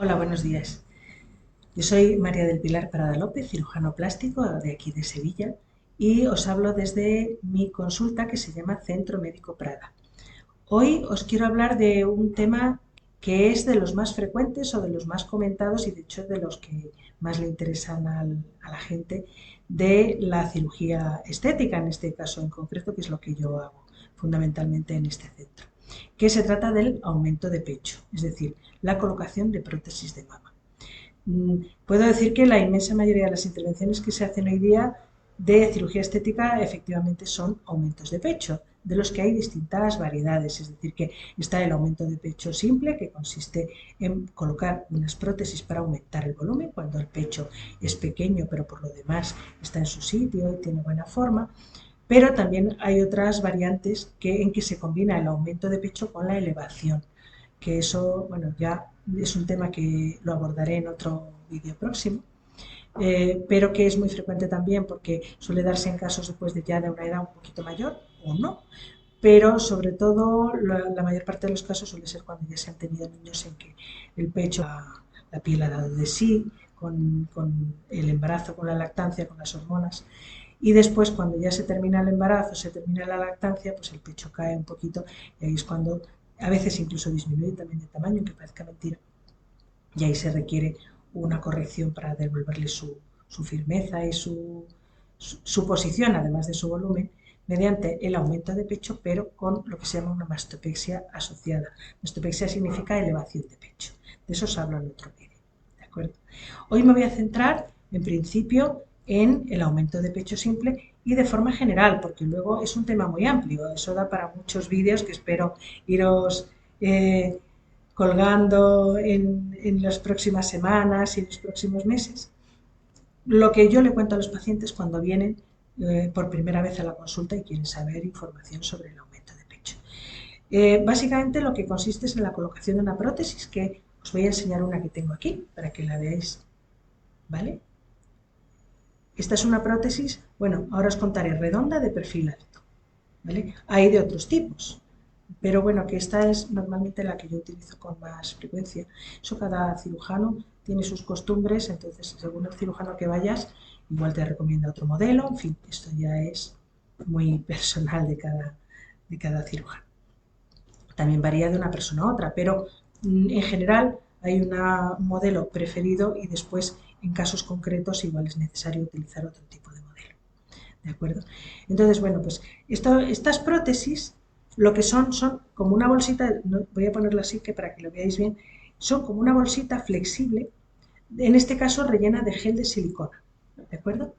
Hola, buenos días. Yo soy María del Pilar Prada López, cirujano plástico de aquí de Sevilla, y os hablo desde mi consulta que se llama Centro Médico Prada. Hoy os quiero hablar de un tema que es de los más frecuentes o de los más comentados y de hecho de los que más le interesan a la gente de la cirugía estética, en este caso en concreto, que es lo que yo hago fundamentalmente en este centro, que se trata del aumento de pecho, es decir, la colocación de prótesis de mama. Puedo decir que la inmensa mayoría de las intervenciones que se hacen hoy día de cirugía estética efectivamente son aumentos de pecho, de los que hay distintas variedades, es decir, que está el aumento de pecho simple, que consiste en colocar unas prótesis para aumentar el volumen cuando el pecho es pequeño, pero por lo demás está en su sitio y tiene buena forma. Pero también hay otras variantes en que se combina el aumento de pecho con la elevación, que eso, bueno, ya es un tema que lo abordaré en otro vídeo próximo, pero que es muy frecuente también porque suele darse en casos después de ya de una edad un poquito mayor o no, pero sobre todo la mayor parte de los casos suele ser cuando ya se han tenido niños en que el pecho, la piel ha dado de sí, con el embarazo, con la lactancia, con las hormonas, y después cuando ya se termina el embarazo, se termina la lactancia, pues el pecho cae un poquito y ahí es cuando a veces incluso disminuye también de tamaño, aunque parezca mentira, y ahí se requiere una corrección para devolverle su firmeza y su posición, además de su volumen, mediante el aumento de pecho, pero con lo que se llama una mastopexia asociada. Mastopexia significa elevación de pecho. De eso os hablo en otro vídeo. ¿De acuerdo? Hoy me voy a centrar, en principio, en el aumento de pecho simple y de forma general, porque luego es un tema muy amplio. Eso da para muchos vídeos que espero iros colgando en las próximas semanas y en los próximos meses. Lo que yo le cuento a los pacientes cuando vienen por primera vez a la consulta y quieren saber información sobre el aumento de pecho. Básicamente lo que consiste es en la colocación de una prótesis, que os voy a enseñar una que tengo aquí para que la veáis, ¿vale? Esta es una prótesis, bueno, ahora os contaré, redonda de perfil alto, ¿vale? Hay de otros tipos, pero bueno, que esta es normalmente la que yo utilizo con más frecuencia. Eso cada cirujano tiene sus costumbres, entonces según el cirujano que vayas, igual te recomienda otro modelo, en fin, esto ya es muy personal de cada cirujano. También varía de una persona a otra, pero en general hay un modelo preferido y después en casos concretos igual es necesario utilizar otro tipo de modelo. ¿De acuerdo? Entonces, bueno, pues estas prótesis lo que son como una bolsita, voy a ponerlo así que para que lo veáis bien, son como una bolsita flexible, en este caso rellena de gel de silicona. ¿De acuerdo?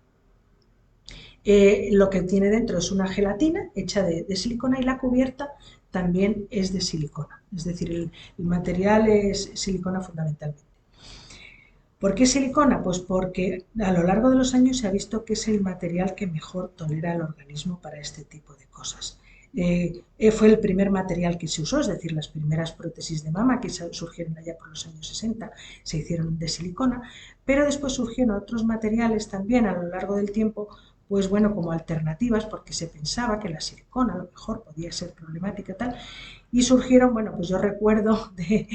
Lo que tiene dentro es una gelatina hecha de silicona y la cubierta también es de silicona. Es decir, el material es silicona fundamentalmente. ¿Por qué silicona? Pues porque a lo largo de los años se ha visto que es el material que mejor tolera el organismo para este tipo de cosas. Fue el primer material que se usó, es decir, las primeras prótesis de mama que surgieron allá por los años 60 se hicieron de silicona, pero después surgieron otros materiales también a lo largo del tiempo, pues bueno, como alternativas, porque se pensaba que la silicona a lo mejor podía ser problemática y tal, y surgieron, bueno, pues yo recuerdo de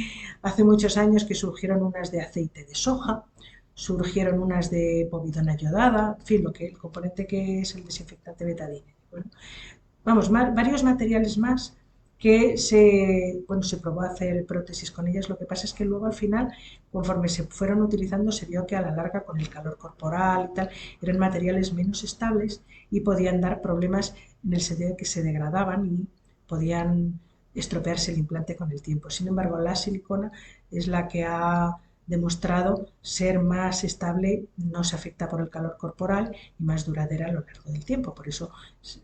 hace muchos años que surgieron unas de aceite de soja, surgieron unas de povidona yodada, en fin, el componente que es el desinfectante betadine. Bueno, vamos, varios materiales más que se probó a hacer prótesis con ellas. Lo que pasa es que luego al final, conforme se fueron utilizando, se vio que a la larga con el calor corporal y tal, eran materiales menos estables y podían dar problemas en el sentido de que se degradaban y podían estropearse el implante con el tiempo. Sin embargo, la silicona es la que ha demostrado ser más estable, no se afecta por el calor corporal y más duradera a lo largo del tiempo. Por eso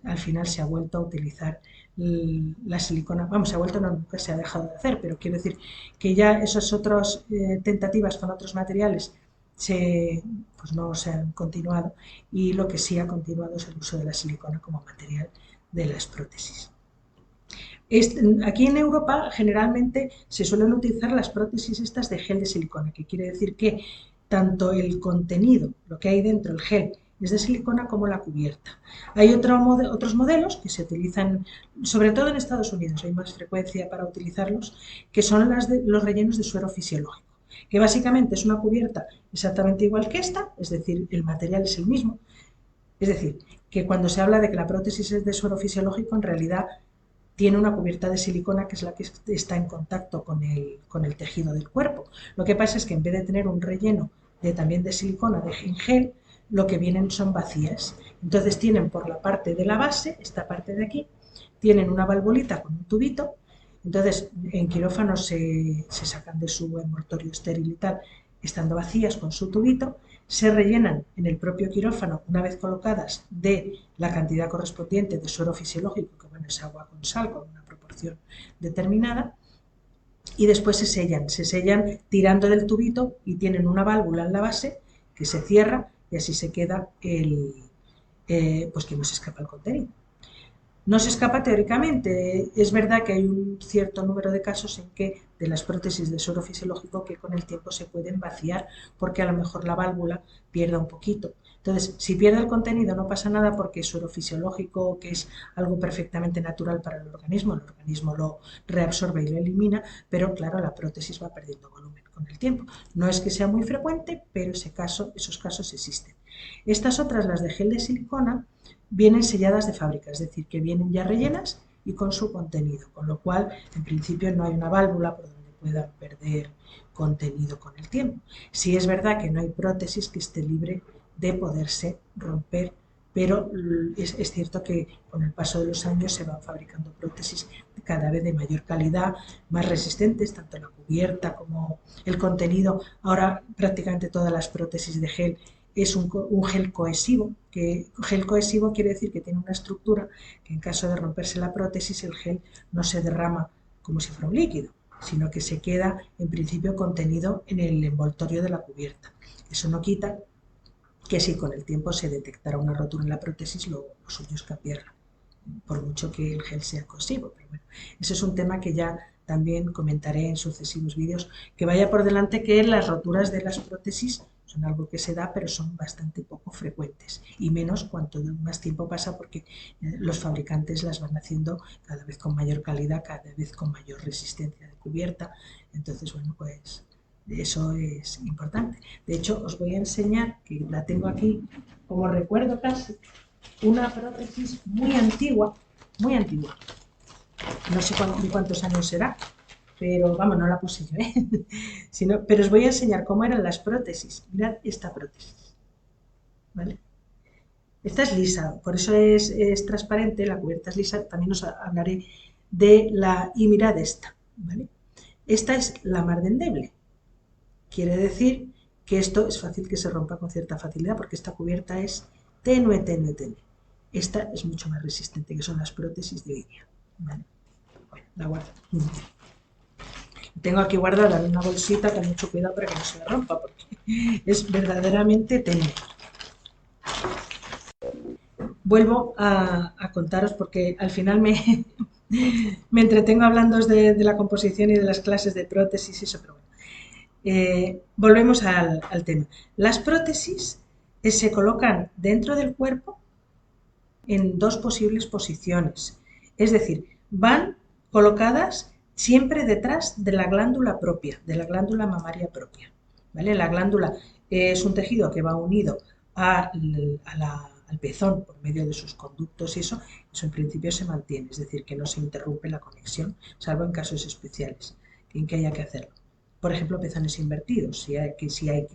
al final se ha vuelto a utilizar la silicona, vamos, se ha vuelto, no, nunca se ha dejado de hacer, pero quiero decir que ya esas otras tentativas con otros materiales pues no se han continuado y lo que sí ha continuado es el uso de la silicona como material de las prótesis. Aquí en Europa generalmente se suelen utilizar las prótesis estas de gel de silicona, que quiere decir que tanto el contenido, lo que hay dentro, el gel, es de silicona como la cubierta. Hay otros modelos que se utilizan, sobre todo en Estados Unidos, hay más frecuencia para utilizarlos, que son los rellenos de suero fisiológico. que básicamente es una cubierta exactamente igual que esta, es decir, el material es el mismo. Es decir, que cuando se habla de que la prótesis es de suero fisiológico, en realidad tiene una cubierta de silicona que es la que está en contacto con el tejido del cuerpo. Lo que pasa es que en vez de tener un relleno también de silicona, de gel, lo que vienen son vacías. Entonces tienen por la parte de la base, esta parte de aquí, tienen una valvulita con un tubito. Entonces en quirófano se sacan de su envoltorio estéril y tal, estando vacías con su tubito, se rellenan en el propio quirófano una vez colocadas de la cantidad correspondiente de suero fisiológico, que bueno, es agua con sal con una proporción determinada, y después se sellan tirando del tubito y tienen una válvula en la base que se cierra y así se queda pues que no se escapa el contenido. No se escapa teóricamente. Es verdad que hay un cierto número de casos en que de las prótesis de suero fisiológico que con el tiempo se pueden vaciar porque a lo mejor la válvula pierda un poquito. Entonces, si pierde el contenido no pasa nada porque es suero fisiológico, que es algo perfectamente natural para el organismo lo reabsorbe y lo elimina, pero claro, la prótesis va perdiendo volumen con el tiempo. No es que sea muy frecuente, pero esos casos existen. Estas otras, las de gel de silicona, vienen selladas de fábrica, es decir, que vienen ya rellenas y con su contenido, con lo cual en principio no hay una válvula por donde puedan perder contenido con el tiempo. Sí es verdad que no hay prótesis que esté libre de poderse romper, pero es cierto que con el paso de los años se van fabricando prótesis cada vez de mayor calidad, más resistentes, tanto la cubierta como el contenido. Ahora prácticamente todas las prótesis de gel es un gel cohesivo, que gel cohesivo quiere decir que tiene una estructura que en caso de romperse la prótesis el gel no se derrama como si fuera un líquido, sino que se queda en principio contenido en el envoltorio de la cubierta. Eso no quita que si con el tiempo se detectara una rotura en la prótesis, lo suyo es cambiarla, por mucho que el gel sea cohesivo. Pero bueno, ese es un tema que ya también comentaré en sucesivos vídeos. Que vaya por delante que las roturas de las prótesis son algo que se da, pero son bastante poco frecuentes, y menos cuanto más tiempo pasa, porque los fabricantes las van haciendo cada vez con mayor calidad, cada vez con mayor resistencia de cubierta. Entonces, bueno, pues eso es importante. De hecho, os voy a enseñar, que la tengo aquí como recuerdo casi, una prótesis muy antigua. No sé cuántos años será, pero vamos, no la puse yo, ¿eh? Pero os voy a enseñar cómo eran las prótesis. Mirad esta prótesis, ¿vale? Esta es lisa, por eso es transparente, la cubierta es lisa. También os hablaré de la... Y mirad esta, ¿vale? Esta es la mar de endeble. Quiere decir que esto es fácil que se rompa con cierta facilidad porque esta cubierta es tenue, tenue, tenue. Esta es mucho más resistente, que son las prótesis de hoy día, ¿vale? Bueno, la guardo. Tengo aquí guardada en una bolsita con mucho cuidado para que no se me rompa, porque es verdaderamente tenue. Vuelvo a contaros porque al final me entretengo hablando de la composición y de las clases de prótesis y eso, pero bueno. Volvemos al tema. Las prótesis se colocan dentro del cuerpo en dos posibles posiciones. Es decir, van colocadas siempre detrás de la glándula propia, de la glándula mamaria propia, ¿vale? La glándula es un tejido que va unido al pezón por medio de sus conductos y eso en principio se mantiene, es decir, que no se interrumpe la conexión, salvo en casos especiales en que haya que hacerlo. Por ejemplo, pezones invertidos, si hay que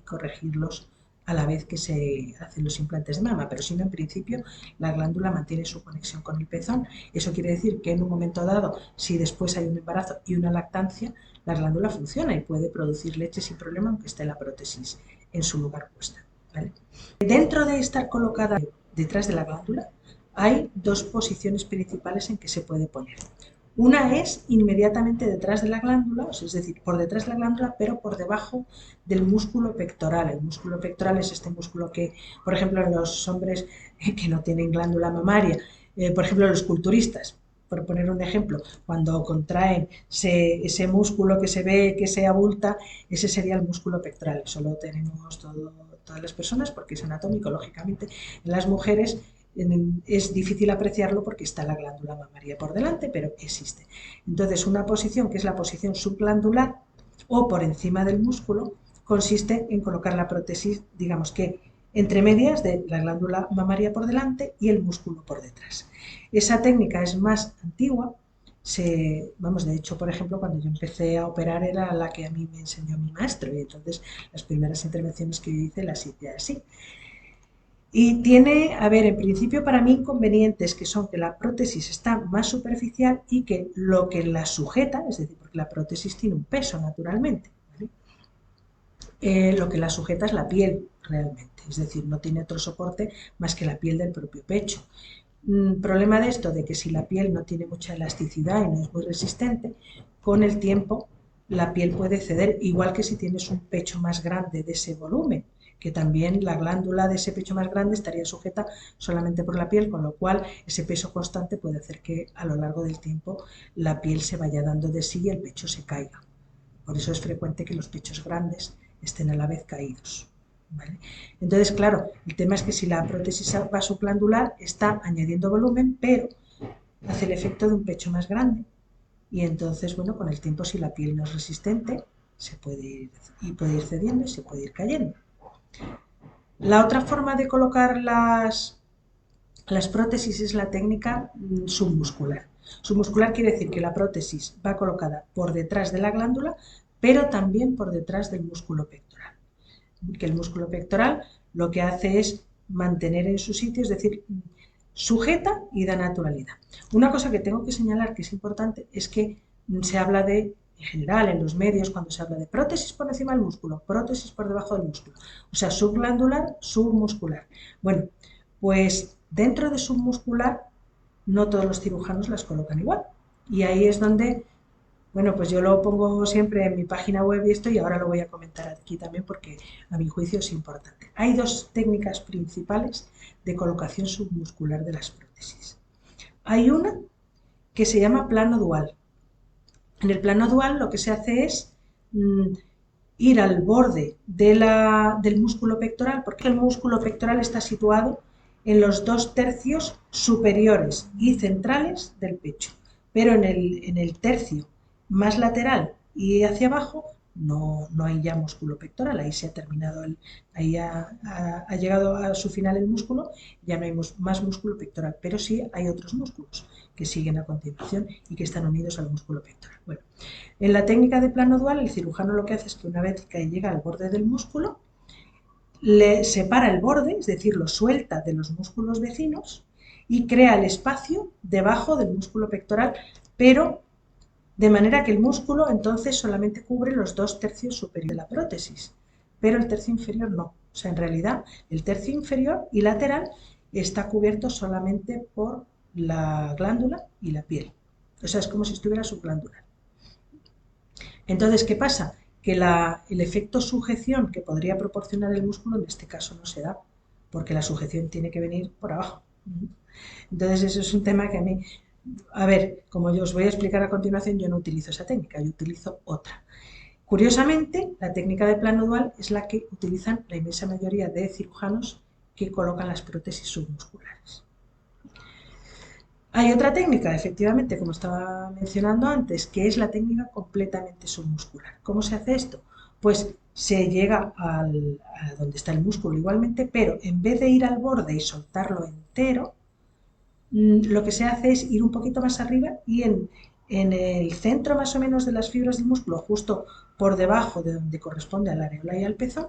corregirlos a la vez que se hacen los implantes de mama, pero si no, en principio la glándula mantiene su conexión con el pezón. Eso quiere decir que en un momento dado, si después hay un embarazo y una lactancia, la glándula funciona y puede producir leche sin problema, aunque esté la prótesis en su lugar puesta, ¿vale? Dentro de estar colocada detrás de la glándula, hay dos posiciones principales en que se puede poner. Una es inmediatamente detrás de la glándula, es decir, por detrás de la glándula, pero por debajo del músculo pectoral. El músculo pectoral es este músculo que, por ejemplo, en los hombres que no tienen glándula mamaria, por ejemplo, los culturistas, por poner un ejemplo, cuando contraen ese músculo que se ve, que se abulta, ese sería el músculo pectoral. Eso lo tenemos todas las personas porque es anatómico, lógicamente. En las mujeres es difícil apreciarlo porque está la glándula mamaria por delante, pero existe. Entonces, una posición que es la posición subglandular, o por encima del músculo, consiste en colocar la prótesis, digamos que entre medias de la glándula mamaria por delante y el músculo por detrás. Esa técnica es más antigua. De hecho, por ejemplo, cuando yo empecé a operar era la que a mí me enseñó mi maestro y entonces las primeras intervenciones que yo hice las hice así. Y tiene, a ver, en principio para mí inconvenientes que son que la prótesis está más superficial y que lo que la sujeta, es decir, porque la prótesis tiene un peso naturalmente, ¿vale? Lo que la sujeta es la piel realmente, es decir, no tiene otro soporte más que la piel del propio pecho. Problema de esto, de que si la piel no tiene mucha elasticidad y no es muy resistente, con el tiempo la piel puede ceder, igual que si tienes un pecho más grande de ese volumen, que también la glándula de ese pecho más grande estaría sujeta solamente por la piel, con lo cual ese peso constante puede hacer que a lo largo del tiempo la piel se vaya dando de sí y el pecho se caiga. Por eso es frecuente que los pechos grandes estén a la vez caídos, ¿vale? Entonces, claro, el tema es que si la prótesis vasoglandular está añadiendo volumen, pero hace el efecto de un pecho más grande. Y entonces, bueno, con el tiempo, si la piel no es resistente, puede ir cediendo y se puede ir cayendo. La otra forma de colocar las prótesis es la técnica submuscular. Submuscular quiere decir que la prótesis va colocada por detrás de la glándula, pero también por detrás del músculo pectoral. Que el músculo pectoral lo que hace es mantener en su sitio, es decir, sujeta y da naturalidad. Una cosa que tengo que señalar que es importante es que se habla de, en general, en los medios, cuando se habla de prótesis por encima del músculo, prótesis por debajo del músculo, o sea, subglandular, submuscular. Bueno, pues dentro de submuscular no todos los cirujanos las colocan igual. Y ahí es donde, bueno, pues yo lo pongo siempre en mi página web y esto, y ahora lo voy a comentar aquí también porque a mi juicio es importante. Hay dos técnicas principales de colocación submuscular de las prótesis. Hay una que se llama plano dual. En el plano dual lo que se hace es ir al borde del músculo pectoral, porque el músculo pectoral está situado en los 2/3 superiores y centrales del pecho, pero en el tercio más lateral y hacia abajo no hay ya músculo pectoral, ahí se ha terminado, ahí ha llegado a su final el músculo, ya no hay más músculo pectoral, pero sí hay otros músculos que siguen a continuación y que están unidos al músculo pectoral. Bueno, en la técnica de plano dual, el cirujano lo que hace es que una vez que llega al borde del músculo, le separa el borde, es decir, lo suelta de los músculos vecinos y crea el espacio debajo del músculo pectoral, pero de manera que el músculo entonces solamente cubre los 2/3 superiores de la prótesis, pero el tercio inferior no. O sea, en realidad el tercio inferior y lateral está cubierto solamente por la glándula y la piel. O sea, es como si estuviera subglandular. Entonces, ¿qué pasa? Que el efecto sujeción que podría proporcionar el músculo en este caso no se da, porque la sujeción tiene que venir por abajo. Entonces, eso es un tema que a mí, a ver, como yo os voy a explicar a continuación, yo no utilizo esa técnica, yo utilizo otra. Curiosamente, la técnica de plano dual es la que utilizan la inmensa mayoría de cirujanos que colocan las prótesis submusculares. Hay otra técnica, efectivamente, como estaba mencionando antes, que es la técnica completamente submuscular. ¿Cómo se hace esto? Pues se llega a donde está el músculo igualmente, pero en vez de ir al borde y soltarlo entero, lo que se hace es ir un poquito más arriba y en el centro más o menos de las fibras del músculo, justo por debajo de donde corresponde a la areola y al pezón,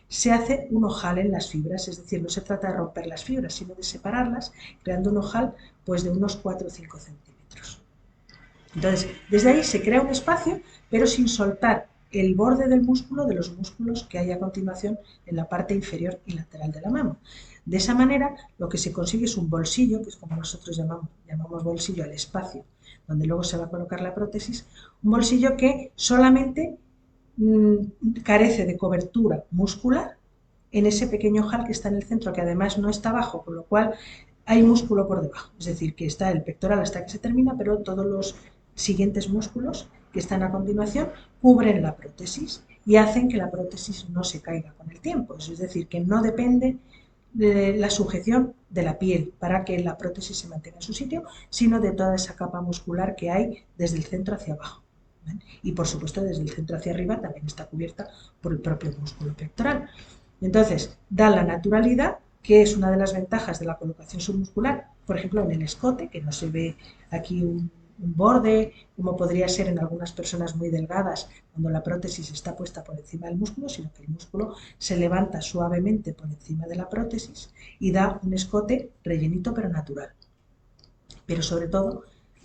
se hace un ojal en las fibras, es decir, no se trata de romper las fibras, sino de separarlas, creando un ojal pues de unos 4 o 5 centímetros. Entonces, desde ahí se crea un espacio, pero sin soltar el borde del músculo de los músculos que hay a continuación en la parte inferior y lateral de la mama. De esa manera, lo que se consigue es un bolsillo, que es como nosotros llamamos bolsillo al espacio, donde luego se va a colocar la prótesis, un bolsillo que solamente carece de cobertura muscular en ese pequeño ojal que está en el centro, que además no está abajo, con lo cual hay músculo por debajo. Es decir, que está el pectoral hasta que se termina, pero todos los siguientes músculos que están a continuación cubren la prótesis y hacen que la prótesis no se caiga con el tiempo. Es decir, que no depende de la sujeción de la piel para que la prótesis se mantenga en su sitio, sino de toda esa capa muscular que hay desde el centro hacia abajo. ¿vale? Y por supuesto desde el centro hacia arriba también está cubierta por el propio músculo pectoral. Entonces, da la naturalidad, que es una de las ventajas de la colocación submuscular, por ejemplo en el escote, que no se ve aquí un borde, como podría ser en algunas personas muy delgadas cuando la prótesis está puesta por encima del músculo, sino que el músculo se levanta suavemente por encima de la prótesis y da un escote rellenito pero natural. Pero sobre todo,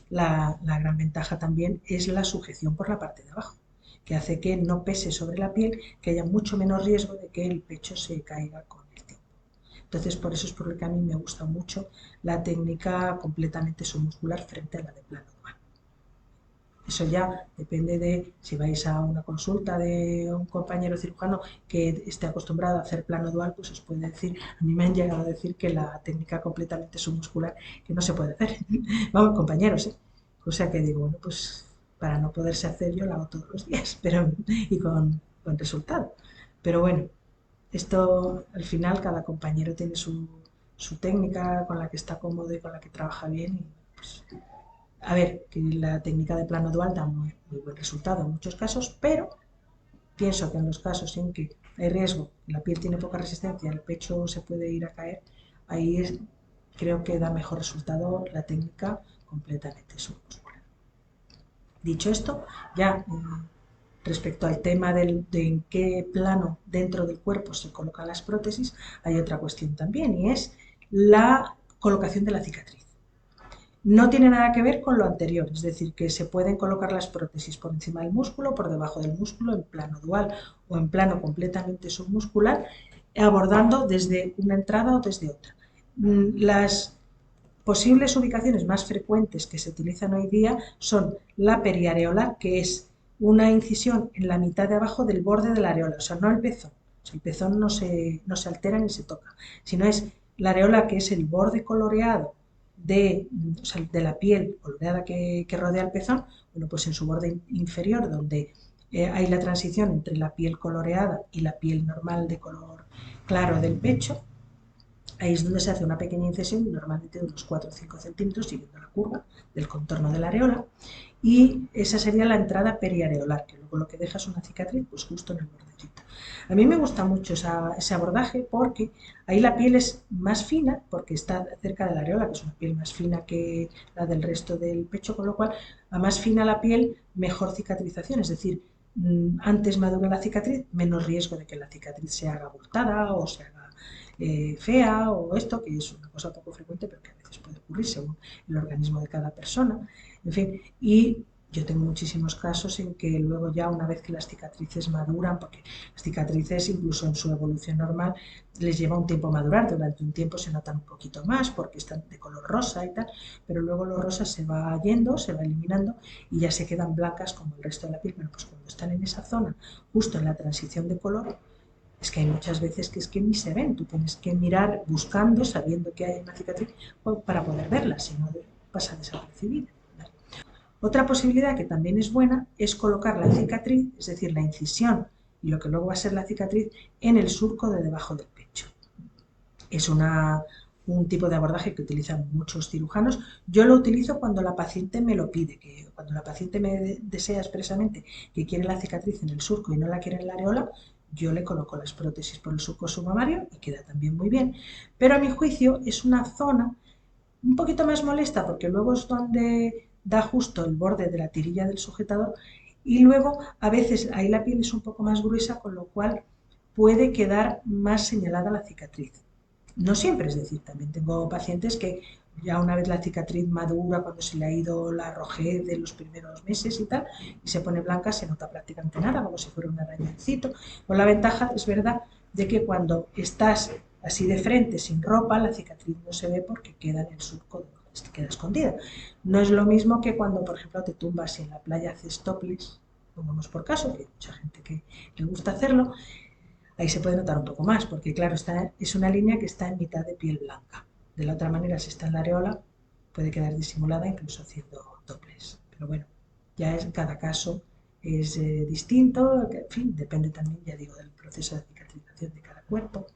la gran ventaja también es la sujeción por la parte de abajo, que hace que no pese sobre la piel, que haya mucho menos riesgo de que el pecho se caiga con el tiempo. Entonces, por eso es por lo que a mí me gusta mucho la técnica completamente submuscular frente a la de plano dual. Eso ya depende de si vais a una consulta de un compañero cirujano que esté acostumbrado a hacer plano dual, pues os puede decir, a mí me han llegado a decir que la técnica completamente submuscular, que no se puede hacer. Vamos, compañeros, ¿eh? O sea que digo, bueno, pues para no poderse hacer yo la hago todos los días, pero y con resultado. Pero bueno, esto al final cada compañero tiene su técnica con la que está cómodo y con la que trabaja bien y pues a ver, que la técnica de plano dual da muy buen resultado en muchos casos, pero pienso que en los casos en que hay riesgo, la piel tiene poca resistencia, el pecho se puede ir a caer, ahí creo que da mejor resultado la técnica completamente submuscular. Dicho esto, ya respecto al tema de en qué plano dentro del cuerpo se colocan las prótesis, hay otra cuestión también y es la colocación de la cicatriz. No tiene nada que ver con lo anterior, es decir, que se pueden colocar las prótesis por encima del músculo, por debajo del músculo, en plano dual o en plano completamente submuscular, abordando desde una entrada o desde otra. Las posibles ubicaciones más frecuentes que se utilizan hoy día son la periareolar, que es una incisión en la mitad de abajo del borde de la areola, o sea, no el pezón. O sea, el pezón no se altera ni se toca, sino es la areola, que es el borde coloreado o sea, de la piel coloreada que rodea el pezón, bueno, pues en su borde inferior, donde hay la transición entre la piel coloreada y la piel normal de color claro del pecho, ahí es donde se hace una pequeña incisión, normalmente de unos 4 o 5 centímetros, siguiendo la curva del contorno de la areola, y esa sería la entrada periareolar, que luego lo que deja es una cicatriz pues justo en el bordecito. A mí me gusta mucho ese abordaje porque ahí la piel es más fina, porque está cerca de la areola, que es una piel más fina que la del resto del pecho, con lo cual a más fina la piel, mejor cicatrización, es decir, antes madura la cicatriz, menos riesgo de que la cicatriz se haga abultada o se haga fea o esto, que es una cosa poco frecuente, pero que a veces puede ocurrir según el organismo de cada persona. En fin, y yo tengo muchísimos casos en que luego ya una vez que las cicatrices maduran, porque las cicatrices incluso en su evolución normal les lleva un tiempo madurar, durante un tiempo se notan un poquito más porque están de color rosa y tal, pero luego lo rosa se va yendo, se va eliminando y ya se quedan blancas como el resto de la piel. Bueno, pues cuando están en esa zona, justo en la transición de color, es que hay muchas veces que es que ni se ven, tú tienes que mirar buscando, sabiendo que hay una cicatriz para poder verla, si no pasa desapercibida. Otra posibilidad que también es buena es colocar la cicatriz, es decir, la incisión y lo que luego va a ser la cicatriz, en el surco de debajo del pecho. Es un tipo de abordaje que utilizan muchos cirujanos. Yo lo utilizo cuando la paciente me lo pide, que cuando la paciente me desea expresamente que quiere la cicatriz en el surco y no la quiere en la areola, yo le coloco las prótesis por el surco submamario y queda también muy bien. Pero a mi juicio es una zona un poquito más molesta porque luego es donde da justo el borde de la tirilla del sujetador y luego a veces ahí la piel es un poco más gruesa, con lo cual puede quedar más señalada la cicatriz. No siempre, es decir, también tengo pacientes que ya una vez la cicatriz madura, cuando se le ha ido la rojez de los primeros meses y tal, y se pone blanca, se nota prácticamente nada, como si fuera un arañoncito. Con la ventaja, es verdad, de que cuando estás así de frente, sin ropa, la cicatriz no se ve porque queda en el surco, queda escondida. No es lo mismo que cuando, por ejemplo, te tumbas y en la playa haces topless, pongamos por caso, que hay mucha gente que le gusta hacerlo, ahí se puede notar un poco más, porque claro, es una línea que está en mitad de piel blanca. De la otra manera, si está en la areola, puede quedar disimulada incluso haciendo dobles. Pero bueno, ya es cada caso es distinto, en fin, depende también, ya digo, del proceso de cicatrización de cada cuerpo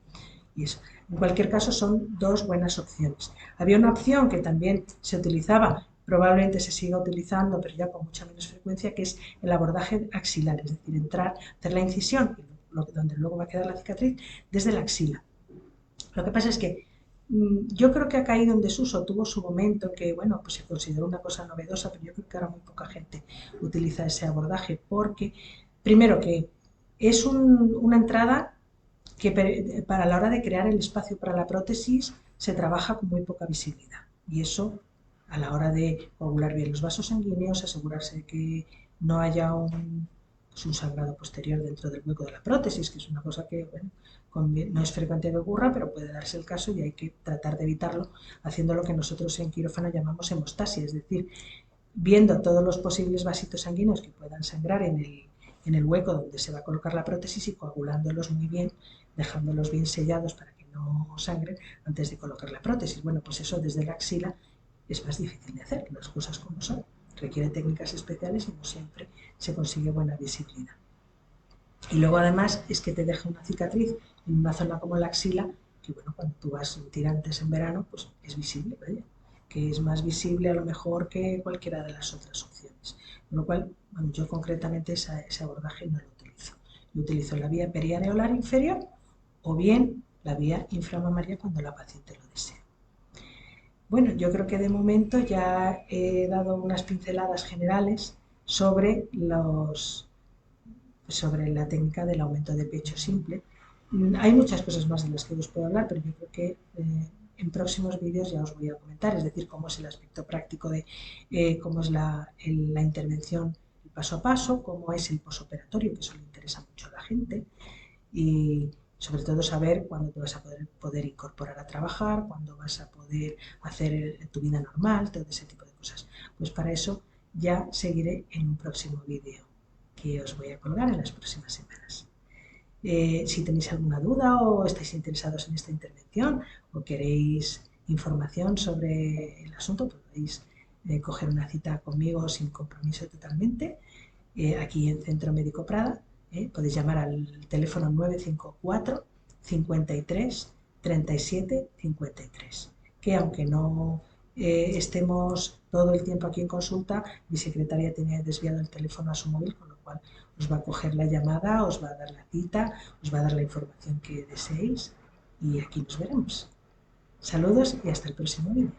y eso. En cualquier caso, son dos buenas opciones. Había una opción que también se utilizaba, probablemente se siga utilizando, pero ya con mucha menos frecuencia, que es el abordaje axilar, es decir, entrar, hacer la incisión, donde luego va a quedar la cicatriz, desde la axila. Lo que pasa es que yo creo que ha caído en desuso, tuvo su momento que, bueno, pues se consideró una cosa novedosa, pero yo creo que ahora muy poca gente utiliza ese abordaje porque, primero, que es una entrada que para la hora de crear el espacio para la prótesis se trabaja con muy poca visibilidad. Y eso, a la hora de coagular bien los vasos sanguíneos, asegurarse de que no haya un sangrado posterior dentro del hueco de la prótesis, que es una cosa que, bueno, no es frecuente que ocurra, pero puede darse el caso y hay que tratar de evitarlo haciendo lo que nosotros en quirófano llamamos hemostasia, es decir, viendo todos los posibles vasitos sanguíneos que puedan sangrar en el hueco donde se va a colocar la prótesis y coagulándolos muy bien, dejándolos bien sellados para que no sangren antes de colocar la prótesis. Bueno, pues eso desde la axila es más difícil de hacer, las cosas como son. Requiere técnicas especiales y no siempre se consigue buena visibilidad. Y luego además es que te deja una cicatriz en una zona como la axila, que bueno, cuando tú vas en tirantes en verano, pues es visible, ¿vale? Que es más visible a lo mejor que cualquiera de las otras opciones. Con lo cual, bueno, yo concretamente ese abordaje no lo utilizo. Yo utilizo la vía periareolar inferior o bien la vía inframamaria cuando la paciente lo desea. Bueno, yo creo que de momento ya he dado unas pinceladas generales sobre sobre la técnica del aumento de pecho simple. Hay muchas cosas más de las que os puedo hablar, pero yo creo que en próximos vídeos ya os voy a comentar, es decir, cómo es el aspecto práctico de cómo es la intervención el paso a paso, cómo es el posoperatorio, que eso le interesa mucho a la gente, y sobre todo saber cuándo te vas a poder incorporar a trabajar, cuándo vas a poder hacer tu vida normal, todo ese tipo de cosas. Pues para eso ya seguiré en un próximo vídeo que os voy a colgar en las próximas semanas. Si tenéis alguna duda o estáis interesados en esta intervención o queréis información sobre el asunto, podéis coger una cita conmigo sin compromiso totalmente, aquí en Centro Médico Prada. Podéis llamar al teléfono 954 53 37 53, que aunque no estemos todo el tiempo aquí en consulta, mi secretaria tiene desviado el teléfono a su móvil, con lo cual os va a coger la llamada, os va a dar la cita, os va a dar la información que deseéis y aquí nos veremos. Saludos y hasta el próximo vídeo.